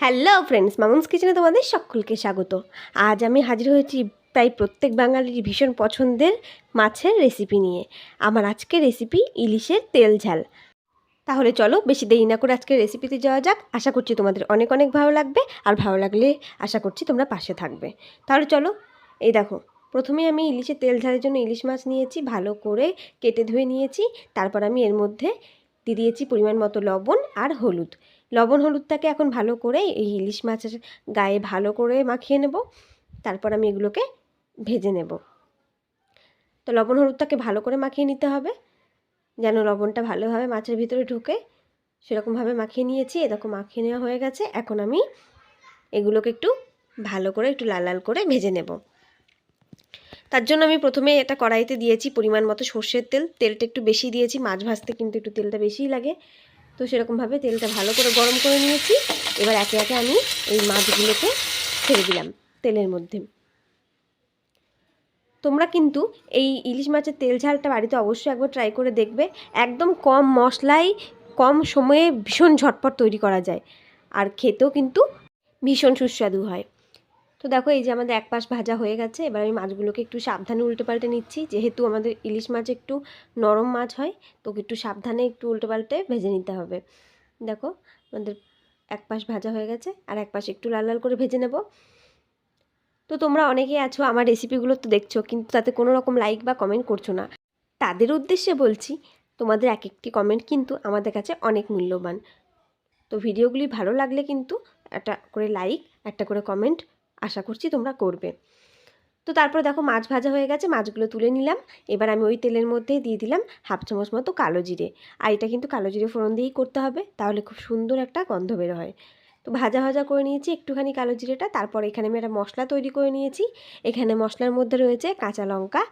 Hello friends, Mamun's কিচেনে তোমাদের সকলকে স্বাগত। আজ আমি হাজির হয়েছি প্রায় প্রত্যেক বাঙালির ভীষণ পছন্দের মাছের রেসিপি নিয়ে। আমার আজকের রেসিপি ইলিশের তেল ঝাল। তাহলে চলো বেশি দেরি না করে আজকের রেসিপিতে যাওয়া যাক। আশা করছি তোমাদের অনেক অনেক ভালো লাগবে, আর ভালো লাগলে আশা করছি তোমরা পাশে থাকবে। তাহলে চলো, এই দেখো, প্রথমে আমি ইলিশের তেল ঝালের জন্য ইলিশ মাছ নিয়েছি, ভালো করে কেটে ধুয়ে নিয়েছি। তারপর আমি এর মধ্যে দিয়ে দিয়েছি পরিমাণ মতো লবণ আর হলুদ। লবণ হলুদটাকে এখন ভালো করে এই ইলিশ মাছের গায়ে ভালো করে মাখিয়ে নেব। তারপর আমি এগুলোকে ভেজে নেব। তো লবণ হলুদটাকে ভালো করে মাখিয়ে নিতে হবে, যেন লবণটা ভালোভাবে মাছের ভিতরে ঢুকে, সেরকমভাবে মাখিয়ে নিয়েছি। এরকম মাখিয়ে নেওয়া হয়ে গেছে। এখন আমি এগুলোকে একটু ভালো করে একটু লাল লাল করে ভেজে নেব। তার জন্য আমি প্রথমে এটা কড়াইতে দিয়েছি পরিমাণ মতো সর্ষের তেল। তেলটা একটু বেশি দিয়েছি, মাছ ভাজতে কিন্তু একটু তেলটা বেশিই লাগে। তো সেরকমভাবে তেলটা ভালো করে গরম করে নিয়েছি। এবার একে একে আমি এই মাছগুলোকে ছেড়ে দিলাম তেলের মধ্যে। তোমরা কিন্তু এই ইলিশ মাছের তেল ঝালটা বাড়িতে অবশ্যই একবার ট্রাই করে দেখবে। একদম কম মশলায় কম সময়ে ভীষণ ঝটপট তৈরি করা যায়, আর খেতেও কিন্তু ভীষণ সুস্বাদু হয়। তো দেখো, এই যে আমাদের এক পাশ ভাজা হয়ে গেছে। এবার আমি মাছগুলোকে একটু সাবধানে উল্টে পাল্টে নিচ্ছি, যেহেতু আমাদের ইলিশ মাছ একটু নরম মাছ হয়, তো একটু সাবধানে একটু উল্টে পাল্টে ভেজে নিতে হবে। দেখো, আমাদের এক পাশ ভাজা হয়ে গেছে, আর এক পাশ একটু লাল লাল করে ভেজে নেব। তো তোমরা অনেকেই আছো আমার রেসিপিগুলো তো দেখছো, কিন্তু তাতে কোনো রকম লাইক বা কমেন্ট করছো না। তাদের উদ্দেশ্যে বলছি, তোমাদের এক একটি কমেন্ট কিন্তু আমাদের কাছে অনেক মূল্যবান। তো ভিডিওগুলি ভালো লাগলে কিন্তু একটা করে লাইক, একটা করে কমেন্ট আশা করছি তোমরা করবে। তো তারপরে দেখো, মাছ ভাজা হয়ে গেছে, মাছগুলো তুলে নিলাম। এবার আমি ওই তেলের মধ্যে দিয়ে দিলাম হাফ চামচ মতো কালো জিরে। আর এটা কিন্তু কালো জিরে ফোড়ন দিয়েই করতে হবে, তাহলে খুব সুন্দর একটা গন্ধ বের হয়। তো ভাজা ভাজা করে নিয়েছি একটুখানি কালো জিরেটা। তারপর এখানে আমি একটা মশলা তৈরি করে নিয়েছি। এখানে মশলার মধ্যে রয়েছে কাঁচা লঙ্কা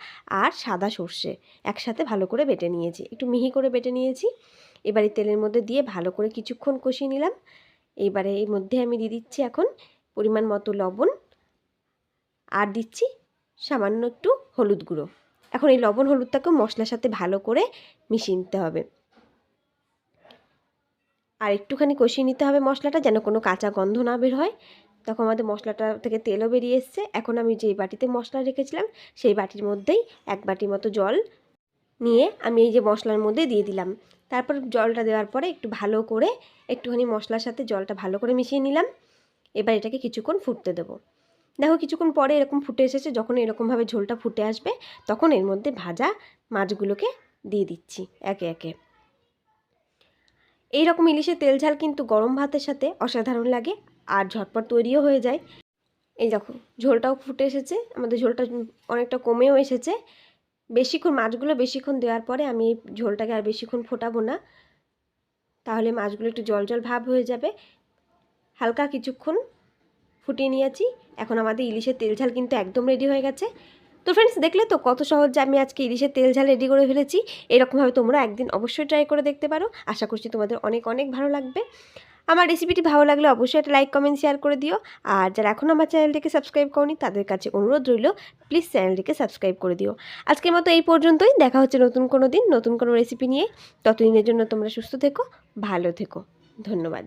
আর সাদা সর্ষে, একসাথে ভালো করে বেটে নিয়েছি, একটু মিহি করে বেটে নিয়েছি। এবার এই তেলের মধ্যে দিয়ে ভালো করে কিছুক্ষণ কষিয়ে নিলাম। এবারে এর মধ্যে আমি দিয়ে দিচ্ছি এখন পরিমাণ মতো লবণ, আর দিচ্ছি সামান্য একটু হলুদ গুঁড়ো। এখন এই লবণ হলুদটাকেও মশলার সাথে ভালো করে মিশিয়ে নিতে হবে, আর একটুখানি কষিয়ে নিতে হবে মশলাটা, যেন কোনো কাঁচা গন্ধ না বের হয়। তখন আমাদের মশলাটা থেকে তেলও বেরিয়ে এসছে। এখন আমি যেই বাটিতে মশলা রেখেছিলাম সেই বাটির মধ্যেই এক বাটি মতো জল নিয়ে আমি এই যে মশলার মধ্যে দিয়ে দিলাম। তারপর জলটা দেওয়ার পরে একটু ভালো করে একটুখানি মশলার সাথে জলটা ভালো করে মিশিয়ে নিলাম। এবার এটাকে কিছুক্ষণ ফুটতে দেবো। দেখো, কিছুক্ষণ পরে এরকম ফুটে এসেছে। যখন এরকমভাবে ঝোলটা ফুটে আসবে, তখন এর মধ্যে ভাজা মাছগুলোকে দিয়ে দিচ্ছি একে একে। এই রকম ইলিশের তেল ঝাল কিন্তু গরম ভাতের সাথে অসাধারণ লাগে, আর ঝটপট তৈরিও হয়ে যায়। এই দেখো, ঝোলটাও ফুটে এসেছে, আমাদের ঝোলটা অনেকটা কমেও এসেছে। বেশিক্ষণ মাছগুলো বেশিক্ষণ দেওয়ার পরে আমি এই ঝোলটাকে আর বেশিক্ষণ ফোটাবো না, তাহলে মাছগুলো একটু জল জল ভাব হয়ে যাবে। হালকা কিছুক্ষণ ফুটিয়ে নিয়েছি। এখন আমাদের ইলিশের তেল ঝাল কিন্তু একদম রেডি হয়ে গেছে। তো ফ্রেন্ডস, দেখলে তো কত সহজে আমি আজকে ইলিশের তেল ঝাল রেডি করে ফেলেছি। এরকমভাবে তোমরা একদিন অবশ্যই ট্রাই করে দেখতে পারো। আশা করছি তোমাদের অনেক অনেক ভালো লাগবে। আমার রেসিপিটি ভালো লাগলে অবশ্যই একটা লাইক কমেন্ট শেয়ার করে দিও। আর যারা এখনও আমার চ্যানেলটিকে সাবস্ক্রাইব করনি, তাদের কাছে অনুরোধ রইল, প্লিজ চ্যানেলটিকে সাবস্ক্রাইব করে দিও। আজকের মতো এই পর্যন্তই। দেখা হচ্ছে নতুন কোনো দিন নতুন কোনো রেসিপি নিয়ে। ততদিনের জন্য তোমরা সুস্থ থেকো, ভালো থেকো। ধন্যবাদ।